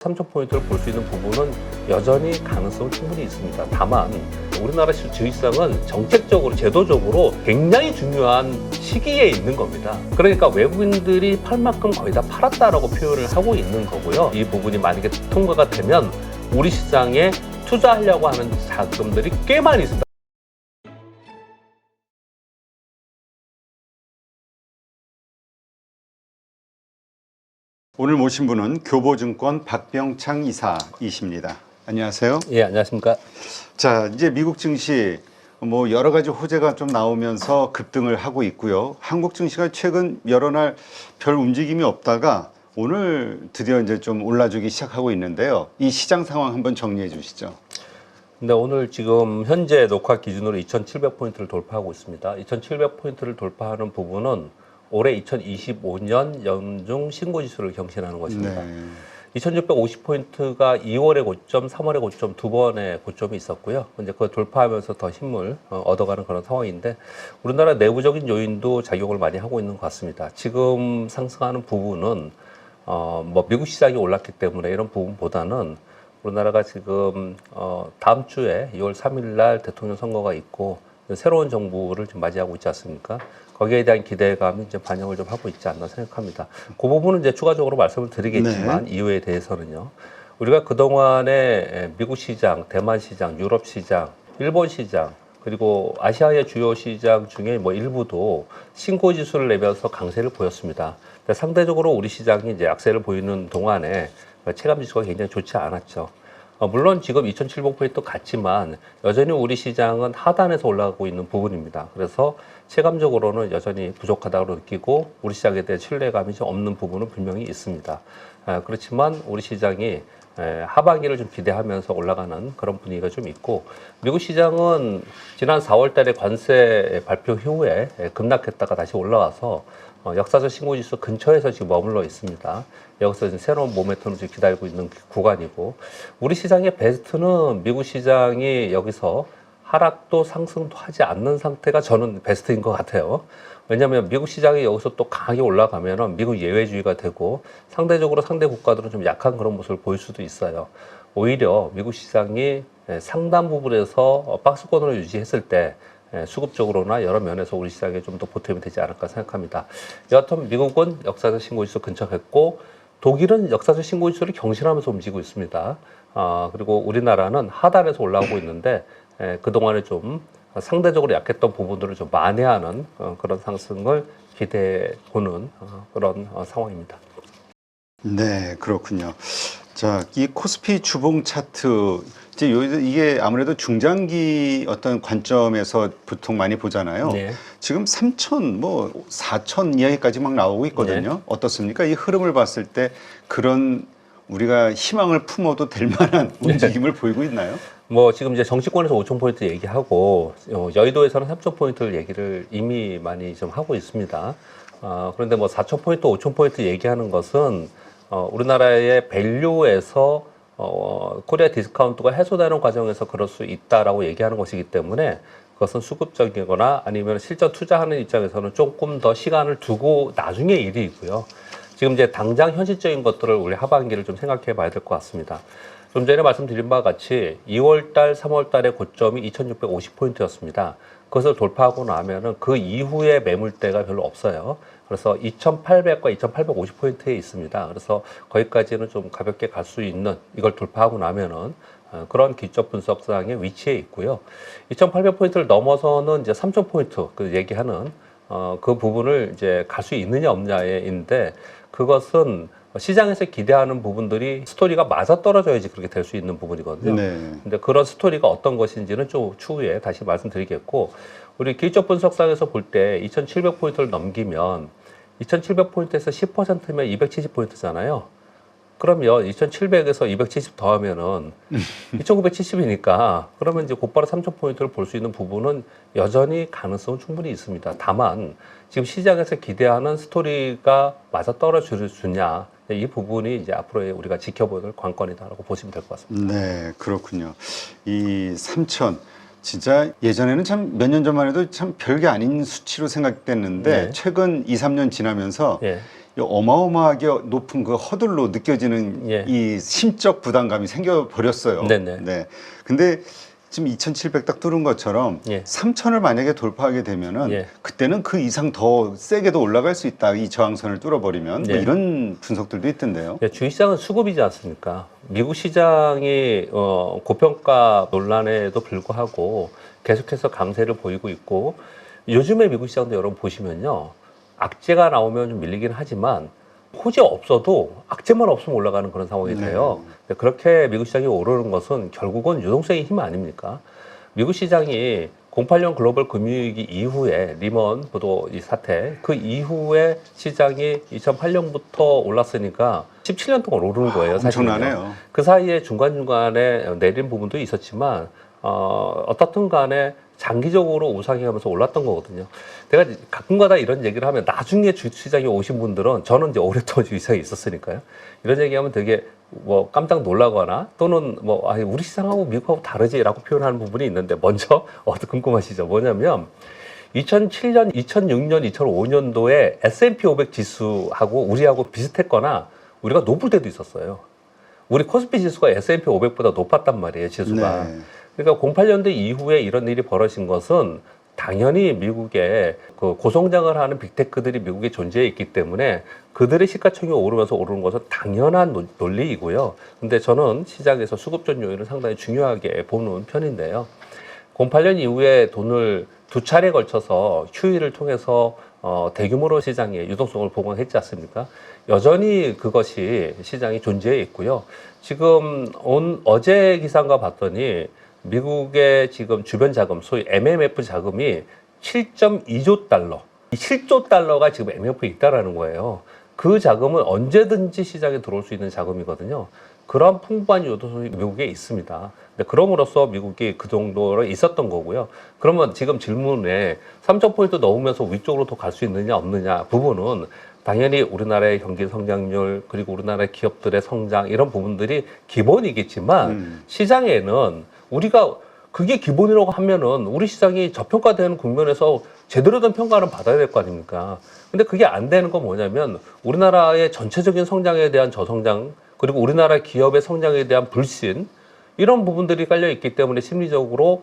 3,000포인트를 볼 수 있는 부분은 여전히 가능성은 충분히 있습니다. 다만 우리나라 주식시장은 정책적으로 제도적으로 굉장히 중요한 시기에 있는 겁니다. 그러니까 외국인들이 팔 만큼 거의 다 팔았다라고 표현을 하고 있는 거고요. 이 부분이 만약에 통과가 되면 우리 시장에 투자하려고 하는 자금들이 꽤 많이 있습니다. 오늘 모신 분은 교보증권 박병창 이사이십니다. 안녕하세요. 예, 안녕하십니까. 자, 이제 미국 증시 뭐 여러 가지 호재가 좀 나오면서 급등을 하고 있고요. 한국 증시가 최근 여러 날 별 움직임이 없다가 오늘 드디어 이제 좀 올라주기 시작하고 있는데요. 이 시장 상황 한번 정리해 주시죠. 근데 오늘 지금 현재 녹화 기준으로 2,700포인트를 돌파하고 있습니다. 2,700포인트를 돌파하는 부분은 올해 2025년 연중 신고지수를 경신하는 것입니다. 네. 2,650포인트가 2월의 고점, 3월의 고점 두 번의 고점이 있었고요. 이제 그걸 돌파하면서 더 힘을 얻어가는 그런 상황인데 우리나라 내부적인 요인도 작용을 많이 하고 있는 것 같습니다. 지금 상승하는 부분은 뭐 미국 시장이 올랐기 때문에 이런 부분보다는 우리나라가 지금 다음 주에 2월 3일 날 대통령 선거가 있고 새로운 정부를 좀 맞이하고 있지 않습니까? 거기에 대한 기대감이 이제 반영을 좀 하고 있지 않나 생각합니다. 그 부분은 이제 추가적으로 말씀을 드리겠지만 네. 이유에 대해서는요. 우리가 그동안에 미국 시장, 대만 시장, 유럽 시장, 일본 시장, 그리고 아시아의 주요 시장 중에 뭐 일부도 신고 지수를 내면서 강세를 보였습니다. 근데 상대적으로 우리 시장이 이제 약세를 보이는 동안에 체감 지수가 굉장히 좋지 않았죠. 물론 지금 2,700포인트 같지만 여전히 우리 시장은 하단에서 올라가고 있는 부분입니다. 그래서 체감적으로는 여전히 부족하다고 느끼고 우리 시장에 대한 신뢰감이 좀 없는 부분은 분명히 있습니다. 그렇지만 우리 시장이 하반기를 좀 기대하면서 올라가는 그런 분위기가 좀 있고 미국 시장은 지난 4월 달에 관세 발표 이후에 급락했다가 다시 올라와서 역사적 신고지수 근처에서 지금 머물러 있습니다. 여기서 이제 새로운 모멘텀을 지금 기다리고 있는 구간이고 우리 시장의 베스트는 미국 시장이 여기서 하락도 상승도 하지 않는 상태가 저는 베스트인 것 같아요. 왜냐하면 미국 시장이 여기서 또 강하게 올라가면은 미국 예외주의가 되고 상대적으로 상대 국가들은 좀 약한 그런 모습을 보일 수도 있어요. 오히려 미국 시장이 상당 부분에서 박스권으로 유지했을 때 수급적으로나 여러 면에서 우리 시장에 좀 더 보탬이 되지 않을까 생각합니다. 여하튼 미국은 역사적 신고지수 근처했고 독일은 역사적 신고지수를 경신하면서 움직이고 있습니다. 그리고 우리나라는 하단에서 올라오고 있는데 그동안에 좀 상대적으로 약했던 부분들을 좀 만회하는 그런 상승을 기대해 보는 그런 상황입니다. 네, 그렇군요. 자, 이 코스피 주봉 차트 이제 이게 아무래도 중장기 어떤 관점에서 보통 많이 보잖아요. 네. 지금 3천, 뭐 4천 이하까지 막 나오고 있거든요. 네. 어떻습니까? 이 흐름을 봤을 때 그런 우리가 희망을 품어도 될 만한 움직임을 보이고 있나요? 뭐 지금 이제 정치권에서 5,000포인트 얘기하고 여의도에서는 3,000포인트를 얘기를 이미 많이 좀 하고 있습니다. 그런데 뭐 4,000포인트, 5,000포인트 얘기하는 것은 우리나라의 밸류에서 코리아 디스카운트가 해소되는 과정에서 그럴 수 있다라고 얘기하는 것이기 때문에 그것은 수급적이거나 아니면 실전 투자하는 입장에서는 조금 더 시간을 두고 나중의 일이고요. 지금 이제 당장 현실적인 것들을 우리 하반기를 좀 생각해 봐야 될 것 같습니다. 좀 전에 말씀드린 바와 같이 2월달, 3월달의 고점이 2,650포인트였습니다. 그것을 돌파하고 나면은 그 이후에 매물대가 별로 없어요. 그래서 2,800과 2,850포인트에 있습니다. 그래서 거기까지는 좀 가볍게 갈 수 있는 이걸 돌파하고 나면은 그런 기적 분석상의 위치에 있고요. 2,800포인트를 넘어서는 이제 3,000포인트 그 얘기하는 그 부분을 이제 갈 수 있느냐 없느냐인데 그것은 시장에서 기대하는 부분들이 스토리가 맞아떨어져야지 그렇게 될 수 있는 부분이거든요. 네. 근데 그런 스토리가 어떤 것인지는 좀 추후에 다시 말씀드리겠고, 우리 기술적 분석상에서 볼 때 2,700포인트를 넘기면 2,700포인트에서 10%면 270포인트잖아요. 그러면 2,700에서 270 더하면은 2,970이니까 그러면 이제 곧바로 3,000포인트를 볼 수 있는 부분은 여전히 가능성은 충분히 있습니다. 다만 지금 시장에서 기대하는 스토리가 맞아떨어질 수 있냐 이 부분이 이제 앞으로 우리가 지켜보는 관건이다라고 보시면 될 것 같습니다. 네, 그렇군요. 이 3천 진짜 예전에는 참 몇 년 전만 해도 참 별게 아닌 수치로 생각됐는데 네. 최근 2, 3년 지나면서 예. 이 어마어마하게 높은 그 허들로 느껴지는 예. 이 심적 부담감이 생겨 버렸어요. 네네. 네. 근데 지금 2,700 딱 뚫은 것처럼 예. 3,000을 만약에 돌파하게 되면은 예. 그때는 그 이상 더 세게도 올라갈 수 있다. 이 저항선을 뚫어버리면 뭐 예. 이런 분석들도 있던데요. 예, 주식시장은 수급이지 않습니까? 미국 시장이 고평가 논란에도 불구하고 계속해서 강세를 보이고 있고 요즘에 미국 시장도 여러분 보시면요. 악재가 나오면 좀 밀리긴 하지만 호재 없어도 악재만 없으면 올라가는 그런 상황이 돼요. 그렇게 미국 시장이 오르는 것은 결국은 유동성의 힘 아닙니까? 미국 시장이 08년 글로벌 금융위기 이후에 리먼 부도 이 사태 그 이후에 시장이 2008년부터 올랐으니까 17년 동안 오르는 거예요. 사실은요. 엄청나네요. 그 사이에 중간중간에 내린 부분도 있었지만 어떻든 간에 장기적으로 우상향하면서 올랐던 거거든요. 내가 가끔가다 이런 얘기를 하면 나중에 주식시장에 오신 분들은 저는 이제 오랫동안 주식시장에 있었으니까요. 이런 얘기하면 되게 뭐 깜짝 놀라거나 또는 뭐 우리 시장하고 미국하고 다르지라고 표현하는 부분이 있는데 먼저 궁금하시죠? 뭐냐면 2007년, 2006년, 2005년도에 S&P 500 지수하고 우리하고 비슷했거나 우리가 높을 때도 있었어요. 우리 코스피 지수가 S&P 500보다 높았단 말이에요, 지수가. 네. 그러니까 08년도 이후에 이런 일이 벌어진 것은 당연히 미국의 그 고성장을 하는 빅테크들이 미국에 존재해 있기 때문에 그들의 시가총액이 오르면서 오르는 것은 당연한 논리이고요. 근데 저는 시장에서 수급전 요인을 상당히 중요하게 보는 편인데요. 08년 이후에 돈을 두 차례 걸쳐서 QE를 통해서 대규모로 시장에 유동성을 보강했지 않습니까? 여전히 그것이 시장이 존재해 있고요. 지금 어제 기사인가 봤더니 미국의 지금 주변 자금, 소위 MMF 자금이 7.2조 달러. 이 7조 달러가 지금 MMF에 있다라는 거예요. 그 자금은 언제든지 시장에 들어올 수 있는 자금이거든요. 그런 풍부한 유동성이 미국에 있습니다. 그럼으로써 미국이 그 정도로 있었던 거고요. 그러면 지금 질문에 3,000포인트 넣으면서 위쪽으로 더 갈 수 있느냐 없느냐 부분은 당연히 우리나라의 경기 성장률 그리고 우리나라의 기업들의 성장 이런 부분들이 기본이겠지만 시장에는 우리가 그게 기본이라고 하면은 우리 시장이 저평가되는 국면에서 제대로 된 평가는 받아야 될 거 아닙니까? 근데 그게 안 되는 건 뭐냐면 우리나라의 전체적인 성장에 대한 저성장 그리고 우리나라 기업의 성장에 대한 불신 이런 부분들이 깔려 있기 때문에 심리적으로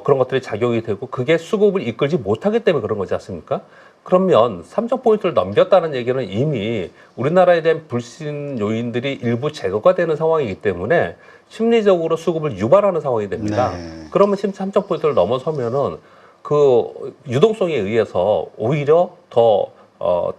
그런 것들이 작용이 되고 그게 수급을 이끌지 못하기 때문에 그런 거지 않습니까? 그러면 3,000포인트를 넘겼다는 얘기는 이미 우리나라에 대한 불신 요인들이 일부 제거가 되는 상황이기 때문에 심리적으로 수급을 유발하는 상황이 됩니다. 네. 그러면 3,000포인트를 넘어서면은 그 유동성에 의해서 오히려 더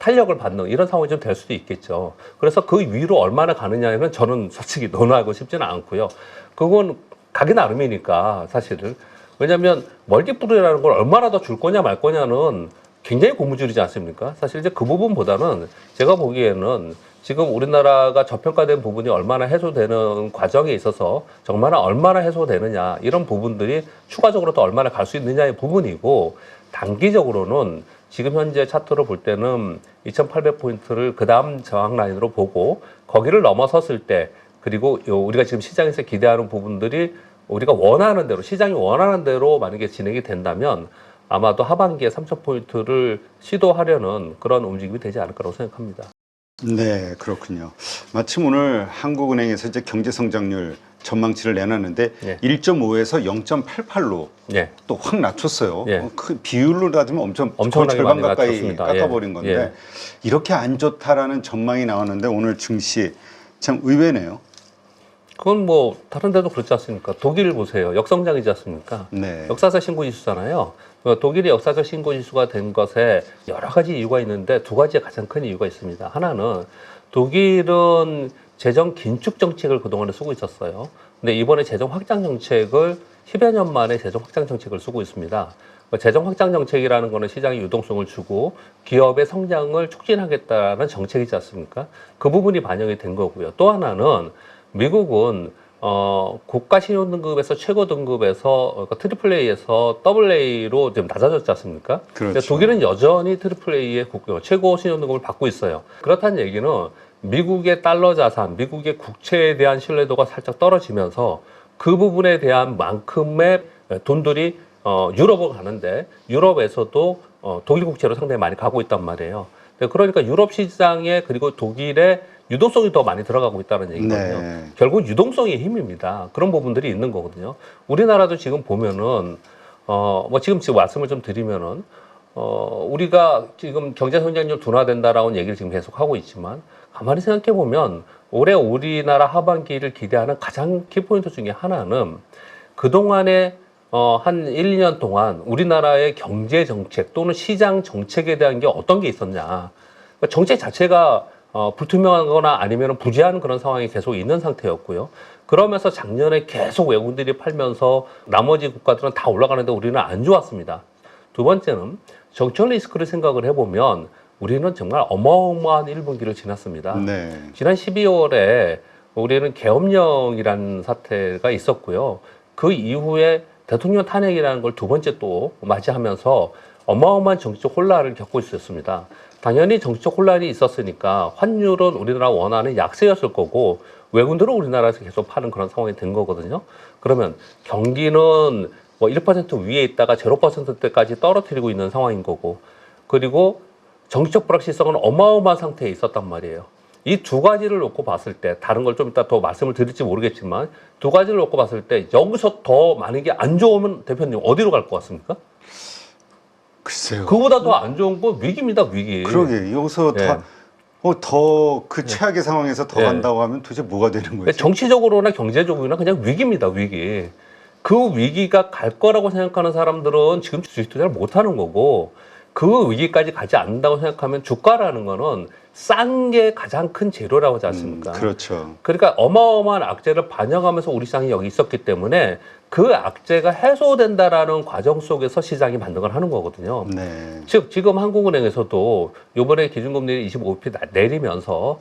탄력을 받는 이런 상황이 좀 될 수도 있겠죠. 그래서 그 위로 얼마나 가느냐는 저는 솔직히 논하고 싶지는 않고요. 그건 가기 나름이니까 사실은. 왜냐하면 멀티플이라는 걸 얼마나 더 줄 거냐 말 거냐는 굉장히 고무줄이지 않습니까? 사실 이제 그 부분보다는 제가 보기에는 지금 우리나라가 저평가된 부분이 얼마나 해소되는 과정에 있어서 정말 얼마나 해소되느냐 이런 부분들이 추가적으로 더 얼마나 갈 수 있느냐의 부분이고 단기적으로는 지금 현재 차트로 볼 때는 2,800포인트를 그 다음 저항 라인으로 보고 거기를 넘어섰을 때 그리고 우리가 지금 시장에서 기대하는 부분들이 우리가 원하는 대로 시장이 원하는 대로 만약에 진행이 된다면 아마도 하반기에 3,000포인트를 시도하려는 그런 움직임이 되지 않을 거라고 생각합니다. 네, 그렇군요. 마침 오늘 한국은행에서 이제 경제성장률 전망치를 내놨는데 예. 1.5에서 0.88로 예. 또 확 낮췄어요. 예. 그 비율로 따지면 거의 엄청나게 절반 많이 가까이 낮췄습니다. 깎아버린 예. 건데 예. 이렇게 안 좋다라는 전망이 나왔는데 오늘 증시 참 의외네요. 그건 뭐 다른 데도 그렇지 않습니까? 독일 보세요. 역성장이지 않습니까? 네. 역사적 신고지수잖아요. 독일이 역사적 신고지수가 된 것에 여러 가지 이유가 있는데 두 가지의 가장 큰 이유가 있습니다. 하나는 독일은 재정 긴축 정책을 그동안에 쓰고 있었어요. 근데 이번에 재정 확장 정책을 10여 년 만에 재정 확장 정책을 쓰고 있습니다. 재정 확장 정책이라는 거는 시장에 유동성을 주고 기업의 성장을 촉진하겠다는 정책이지 않습니까? 그 부분이 반영이 된 거고요. 또 하나는 미국은 고가 신용 등급에서 최고 등급에서 트리플 A에서 더블 A로 지금 낮아졌지 않습니까? 그렇죠. 근데 독일은 여전히 트리플 A의 최고 신용 등급을 받고 있어요. 그렇다는 얘기는 미국의 달러 자산, 미국의 국채에 대한 신뢰도가 살짝 떨어지면서 그 부분에 대한 만큼의 돈들이 유럽으로 가는데 유럽에서도 독일 국채로 상당히 많이 가고 있단 말이에요. 그러니까 유럽 시장에 그리고 독일의 유동성이 더 많이 들어가고 있다는 얘기거든요. 네. 결국 유동성의 힘입니다. 그런 부분들이 있는 거거든요. 우리나라도 지금 보면은 뭐 지금 말씀을 좀 드리면은 우리가 지금 경제 성장률 둔화된다라는 얘기를 지금 계속 하고 있지만 가만히 생각해 보면 올해 우리나라 하반기를 기대하는 가장 키포인트 중에 하나는 그동안에 한 1, 2년 동안 우리나라의 경제 정책 또는 시장 정책에 대한 게 어떤 게 있었냐. 그러니까 정책 자체가 불투명하거나 아니면 부재한 그런 상황이 계속 있는 상태였고요. 그러면서 작년에 계속 외국인들이 팔면서 나머지 국가들은 다 올라가는데 우리는 안 좋았습니다. 두 번째는 정책 리스크를 생각을 해보면 우리는 정말 어마어마한 1분기를 지났습니다. 네. 지난 12월에 우리는 계엄령이라는 사태가 있었고요. 그 이후에 대통령 탄핵이라는 걸 두 번째 또 맞이하면서 어마어마한 정치적 혼란을 겪고 있었습니다. 당연히 정치적 혼란이 있었으니까 환율은 우리나라 원화는 약세였을 거고 외국인들은 우리나라에서 계속 파는 그런 상황이 된 거거든요. 그러면 경기는 뭐 1% 위에 있다가 0%대까지 떨어뜨리고 있는 상황인 거고 그리고 정치적 불확실성은 어마어마한 상태에 있었단 말이에요. 이 두 가지를 놓고 봤을 때 다른 걸 좀 이따 더 말씀을 드릴지 모르겠지만 두 가지를 놓고 봤을 때 여기서 더 많은 게 안 좋으면 대표님 어디로 갈 것 같습니까? 글쎄요. 그보다 더 안 좋은 건 위기입니다, 위기. 그러게 여기서 예. 더 그 최악의 상황에서 더 예. 간다고 하면 도대체 뭐가 되는 거지? 정치적으로나 경제적으로나 그냥 위기입니다, 위기. 그 위기가 갈 거라고 생각하는 사람들은 지금 주식 투자를 못 하는 거고 그 위기까지 가지 않는다고 생각하면 주가라는 거는 싼 게 가장 큰 재료라고 하지 않습니까? 그렇죠. 그러니까 어마어마한 악재를 반영하면서 우리 시장이 여기 있었기 때문에 그 악재가 해소된다라는 과정 속에서 시장이 반등을 하는 거거든요. 네. 즉 지금 한국은행에서도 이번에 기준금리를 25bp 내리면서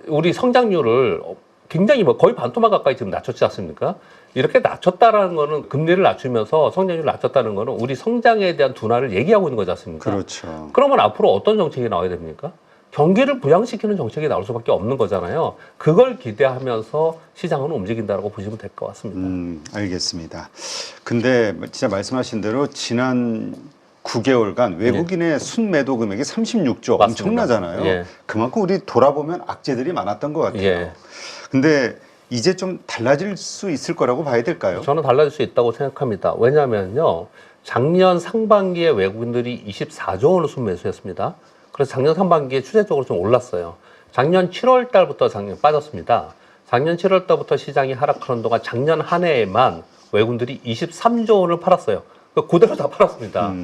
우리 성장률을 굉장히 뭐 거의 반토막 가까이 지금 낮췄지 않습니까? 이렇게 낮췄다라는 거는 금리를 낮추면서 성장률을 낮췄다는 거는 우리 성장에 대한 둔화를 얘기하고 있는 거지 않습니까? 그렇죠. 그러면 앞으로 어떤 정책이 나와야 됩니까? 경기를 부양시키는 정책이 나올 수밖에 없는 거잖아요. 그걸 기대하면서 시장은 움직인다라고 보시면 될 것 같습니다. 알겠습니다. 근데 진짜 말씀하신 대로 지난 9개월간 외국인의 순매도 금액이 36조 맞습니다. 엄청나잖아요. 예. 그만큼 우리 돌아보면 악재들이 많았던 것 같아요. 예. 근데 이제 좀 달라질 수 있을 거라고 봐야 될까요? 저는 달라질 수 있다고 생각합니다. 왜냐하면요. 작년 상반기에 외국인들이 24조 원을 순매수했습니다. 그래서 작년 상반기에 추세적으로 좀 올랐어요. 작년 7월 달부터 빠졌습니다. 작년 7월 달부터 시장이 하락하는 동안 작년 한 해에만 외국인들이 23조 원을 팔았어요. 그대로 다 팔았습니다.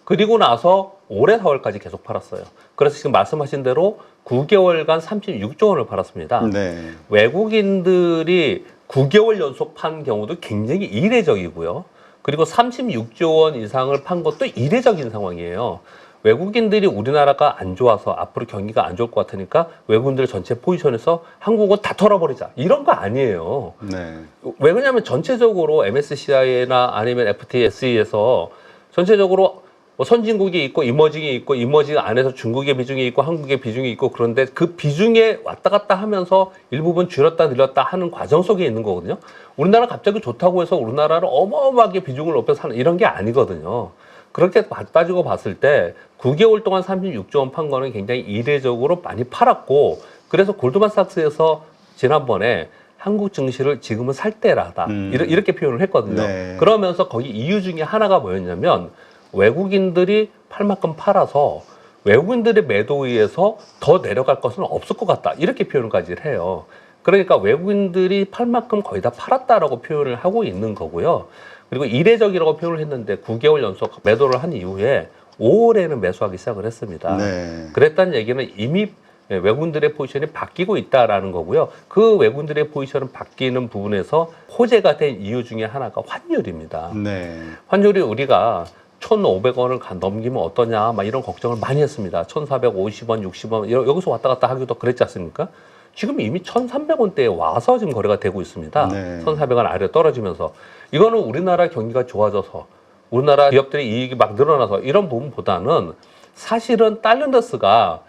그리고 나서 올해 4월까지 계속 팔았어요. 그래서 지금 말씀하신 대로 9개월간 36조 원을 팔았습니다. 네. 외국인들이 9개월 연속 판 경우도 굉장히 이례적이고요. 그리고 36조 원 이상을 판 것도 이례적인 상황이에요. 외국인들이 우리나라가 안 좋아서 앞으로 경기가 안 좋을 것 같으니까 외국인들 전체 포지션에서 한국은 다 털어버리자. 이런 거 아니에요. 네. 왜 그러냐면 전체적으로 MSCI나 아니면 FTSE에서 전체적으로 뭐 선진국이 있고 이머징이 있고 이머징 안에서 중국의 비중이 있고 한국의 비중이 있고 그런데 그 비중에 왔다 갔다 하면서 일부분 줄였다 늘렸다 하는 과정 속에 있는 거거든요. 우리나라 갑자기 좋다고 해서 우리나라를 어마어마하게 비중을 높여서 하는 이런 게 아니거든요. 그렇게 따지고 봤을 때 9개월 동안 36조 원 판 거는 굉장히 이례적으로 많이 팔았고 그래서 골드만삭스에서 지난번에 한국 증시를 지금은 살 때라다 이렇게 표현을 했거든요. 네. 그러면서 거기 이유 중에 하나가 뭐였냐면 외국인들이 팔 만큼 팔아서 외국인들의 매도에 의해서 더 내려갈 것은 없을 것 같다 이렇게 표현까지 해요. 그러니까 외국인들이 팔 만큼 거의 다 팔았다라고 표현을 하고 있는 거고요. 그리고 이례적이라고 표현을 했는데 9개월 연속 매도를 한 이후에 5월에는 매수하기 시작을 했습니다. 네. 그랬다는 얘기는 이미 외국인들의 포지션이 바뀌고 있다라는 거고요. 그 외국인들의 포지션은 바뀌는 부분에서 호재가 된 이유 중에 하나가 환율입니다. 네. 환율이 우리가 1,500원을 넘기면 어떠냐 막 이런 걱정을 많이 했습니다. 1,450원, 60원 여기서 왔다 갔다 하기도 그랬지 않습니까? 지금 이미 1,300원대에 와서 지금 거래가 되고 있습니다. 네. 1,400원 아래로 떨어지면서 이거는 우리나라 경기가 좋아져서 우리나라 기업들의 이익이 막 늘어나서 이런 부분보다는 사실은 달러인데스가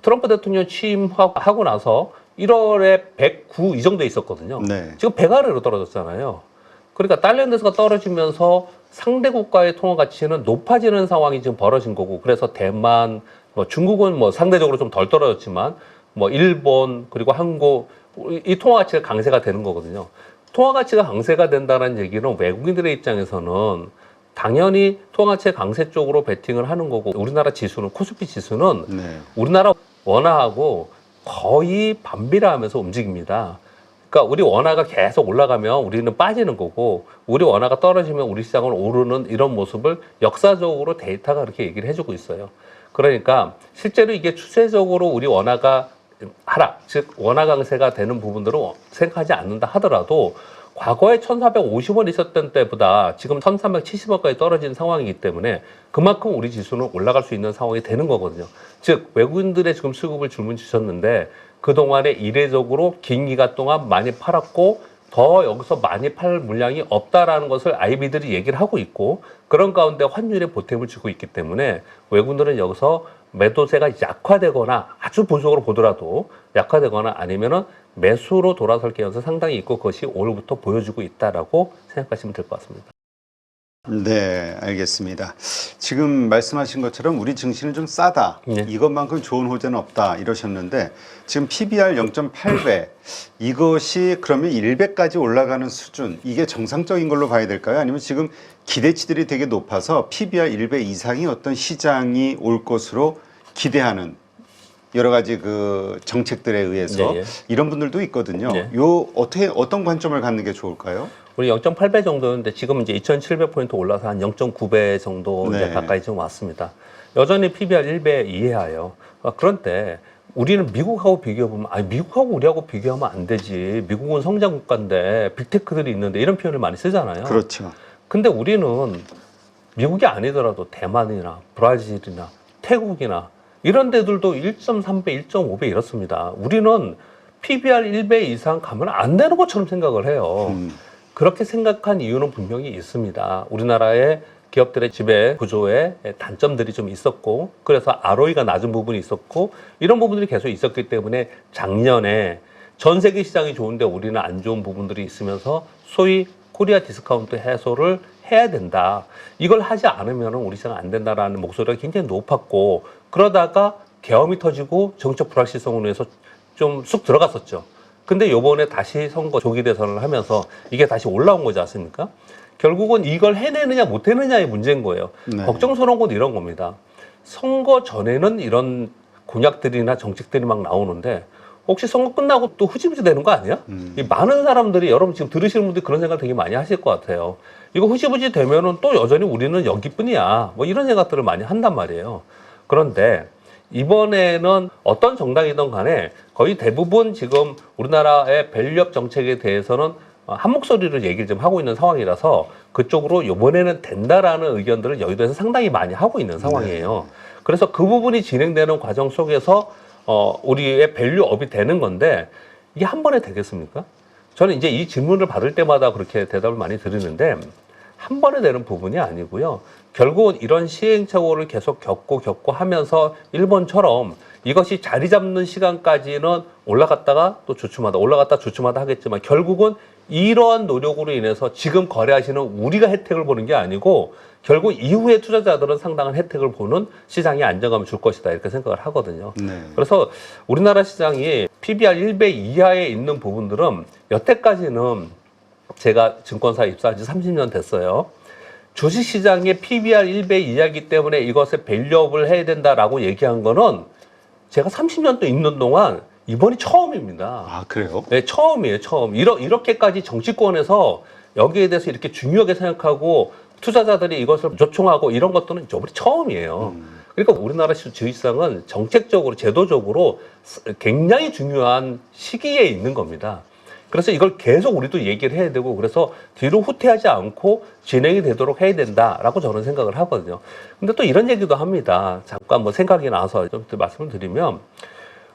트럼프 대통령 취임하고 나서 1월에 109 이 정도에 있었거든요. 네. 지금 100 아래로 떨어졌잖아요. 그러니까 달러인데스가 떨어지면서 상대 국가의 통화 가치는 높아지는 상황이 지금 벌어진 거고 그래서 대만, 뭐 중국은 뭐 상대적으로 좀 덜 떨어졌지만 뭐 일본 그리고 한국 이 통화 가치가 강세가 되는 거거든요. 통화 가치가 강세가 된다는 얘기는 외국인들의 입장에서는 당연히 통화 가치 강세 쪽으로 베팅을 하는 거고 우리나라 지수는 코스피 지수는 네. 우리나라 원화하고 거의 반비례하면서 움직입니다. 그러니까 우리 원화가 계속 올라가면 우리는 빠지는 거고 우리 원화가 떨어지면 우리 시장은 오르는 이런 모습을 역사적으로 데이터가 그렇게 얘기를 해주고 있어요. 그러니까 실제로 이게 추세적으로 우리 원화가 하락, 즉 원화 강세가 되는 부분들은 생각하지 않는다 하더라도 과거에 1,450원 있었던 때보다 지금 1,370원까지 떨어진 상황이기 때문에 그만큼 우리 지수는 올라갈 수 있는 상황이 되는 거거든요. 즉 외국인들의 지금 수급을 질문 주셨는데 그동안에 이례적으로 긴 기간 동안 많이 팔았고 더 여기서 많이 팔 물량이 없다라는 것을 IB들이 얘기를 하고 있고 그런 가운데 환율에 보탬을 주고 있기 때문에 외국인들은 여기서 매도세가 약화되거나 아주 보수적으로 보더라도 약화되거나 아니면은 매수로 돌아설 개연성 상당히 있고 그것이 오늘부터 보여주고 있다라고 생각하시면 될 것 같습니다. 네, 알겠습니다. 지금 말씀하신 것처럼 우리 증시는 좀 싸다. 네. 이것만큼 좋은 호재는 없다. 이러셨는데 지금 PBR 0.8배 이것이 그러면 1배까지 올라가는 수준 이게 정상적인 걸로 봐야 될까요? 아니면 지금 기대치들이 되게 높아서 PBR 1배 이상이 어떤 시장이 올 것으로 기대하는 여러 가지 그 정책들에 의해서 네, 예. 이런 분들도 있거든요. 네. 요 어떤 관점을 갖는 게 좋을까요? 우리 0.8배 정도였는데 지금 이제 2,700포인트 올라서 한 0.9배 정도 이제 네. 가까이 좀 왔습니다. 여전히 PBR 1배 이하예요. 그런데 우리는 미국하고 비교해보면 아니 미국하고 우리하고 비교하면 안 되지. 미국은 성장 국가인데 빅테크들이 있는데 이런 표현을 많이 쓰잖아요. 그렇죠. 근데 우리는 미국이 아니더라도 대만이나 브라질이나 태국이나 이런 데들도 1.3배, 1.5배 이렇습니다. 우리는 PBR 1배 이상 가면 안 되는 것처럼 생각을 해요. 그렇게 생각한 이유는 분명히 있습니다. 우리나라의 기업들의 지배 구조에 단점들이 좀 있었고 그래서 ROE가 낮은 부분이 있었고 이런 부분들이 계속 있었기 때문에 작년에 전 세계 시장이 좋은데 우리는 안 좋은 부분들이 있으면서 소위 코리아 디스카운트 해소를 해야 된다. 이걸 하지 않으면 우리 시장은 안 된다라는 목소리가 굉장히 높았고 그러다가 계엄이 터지고 정책 불확실성으로 인해서 좀 쑥 들어갔었죠. 근데 요번에 다시 선거 조기 대선을 하면서 이게 다시 올라온 거지 않습니까? 결국은 이걸 해내느냐 못 해내느냐의 문제인 거예요. 네. 걱정스러운 건 이런 겁니다. 선거 전에는 이런 공약들이나 정책들이 막 나오는데 혹시 선거 끝나고 또 흐지부지 되는 거 아니야? 이 많은 사람들이 여러분 지금 들으시는 분들이 그런 생각 되게 많이 하실 것 같아요. 이거 흐지부지 되면은 또 여전히 우리는 여기뿐이야. 뭐 이런 생각들을 많이 한단 말이에요. 그런데 이번에는 어떤 정당이든 간에 거의 대부분 지금 우리나라의 밸류업 정책에 대해서는 한 목소리로 얘기를 좀 하고 있는 상황이라서 그쪽으로 이번에는 된다라는 의견들을 여의도에서 상당히 많이 하고 있는 상황이에요. 그래서 그 부분이 진행되는 과정 속에서 우리의 밸류업이 되는 건데 이게 한 번에 되겠습니까? 저는 이제 이 질문을 받을 때마다 그렇게 대답을 많이 드리는데 한 번에 되는 부분이 아니고요. 결국은 이런 시행착오를 계속 겪고 하면서 일본처럼 이것이 자리 잡는 시간까지는 올라갔다가 또 주춤하다 올라갔다 주춤하다 하겠지만 결국은 이러한 노력으로 인해서 지금 거래하시는 우리가 혜택을 보는 게 아니고 결국 이후에 투자자들은 상당한 혜택을 보는 시장이 안정감을 줄 것이다 이렇게 생각을 하거든요. 네. 그래서 우리나라 시장이 PBR 1배 이하에 있는 부분들은 여태까지는 제가 증권사에 입사한 지 30년 됐어요. 주식시장의 PBR 1배 이하이기 때문에 이것에 밸류업을 해야 된다라고 얘기한 거는 제가 30년 또 있는 동안 이번이 처음입니다. 아, 그래요? 네, 처음이에요, 처음. 이렇게까지 정치권에서 여기에 대해서 이렇게 중요하게 생각하고 투자자들이 이것을 조총하고 이런 것들은 이번이 처음이에요. 그러니까 우리나라 주식시장은 정책적으로, 제도적으로 굉장히 중요한 시기에 있는 겁니다. 그래서 이걸 계속 우리도 얘기를 해야 되고 그래서 뒤로 후퇴하지 않고 진행이 되도록 해야 된다라고 저는 생각을 하거든요. 근데 또 이런 얘기도 합니다. 잠깐 뭐 생각이 나서 좀 말씀을 드리면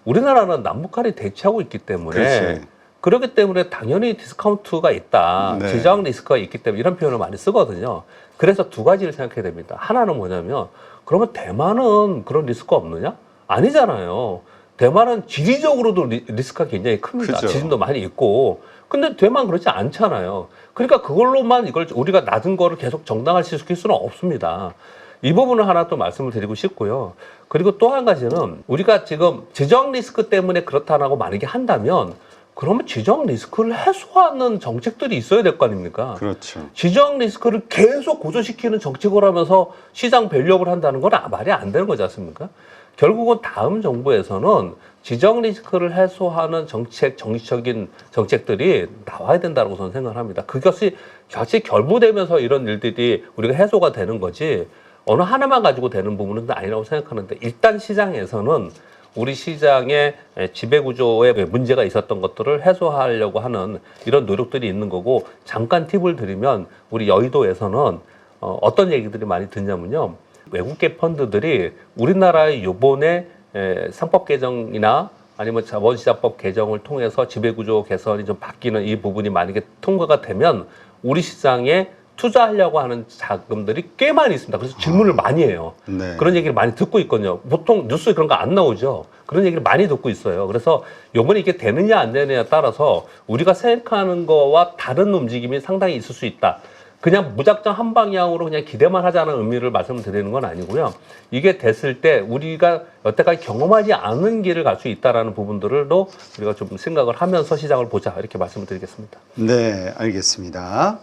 우리나라는 남북한이 대치하고 있기 때문에 그렇지. 그렇기 때문에 당연히 디스카운트가 있다. 네. 지정 리스크가 있기 때문에 이런 표현을 많이 쓰거든요. 그래서 두 가지를 생각해야 됩니다. 하나는 뭐냐면 그러면 대만은 그런 리스크가 없느냐? 아니잖아요. 대만은 지리적으로도 리스크가 굉장히 큽니다. 그죠. 지진도 많이 있고. 근데 대만 그렇지 않잖아요. 그러니까 그걸로만 이걸 우리가 낮은 거를 계속 정당화시킬 수는 없습니다. 이 부분을 하나 또 말씀을 드리고 싶고요. 그리고 또 한 가지는 우리가 지금 지정 리스크 때문에 그렇다라고 만약에 한다면 그러면 지정 리스크를 해소하는 정책들이 있어야 될 거 아닙니까? 그렇죠. 지정 리스크를 계속 고조시키는 정책을 하면서 시장 밸류업을 한다는 건 말이 안 되는 거지 않습니까? 결국은 다음 정부에서는 지정 리스크를 해소하는 정책, 정치적인 정책들이 나와야 된다고 저는 생각을 합니다. 그것이 같이 결부되면서 이런 일들이 우리가 해소가 되는 거지 어느 하나만 가지고 되는 부분은 아니라고 생각하는데 일단 시장에서는 우리 시장의 지배구조에 문제가 있었던 것들을 해소하려고 하는 이런 노력들이 있는 거고 잠깐 팁을 드리면 우리 여의도에서는 어떤 얘기들이 많이 듣냐면요. 외국계 펀드들이 우리나라의 요번에 상법 개정이나 아니면 자본시장법 개정을 통해서 지배구조 개선이 좀 바뀌는 이 부분이 만약에 통과가 되면 우리 시장에 투자하려고 하는 자금들이 꽤 많이 있습니다. 그래서 질문을 많이 해요. 네. 그런 얘기를 많이 듣고 있거든요. 보통 뉴스에 그런 거 안 나오죠. 그런 얘기를 많이 듣고 있어요. 그래서 요번에 이게 되느냐 안 되느냐에 따라서 우리가 생각하는 거와 다른 움직임이 상당히 있을 수 있다. 그냥 무작정 한 방향으로 그냥 기대만 하자는 의미를 말씀드리는 건 아니고요. 이게 됐을 때 우리가 여태까지 경험하지 않은 길을 갈 수 있다라는 부분들도 우리가 좀 생각을 하면서 시장을 보자 이렇게 말씀을 드리겠습니다. 네, 알겠습니다.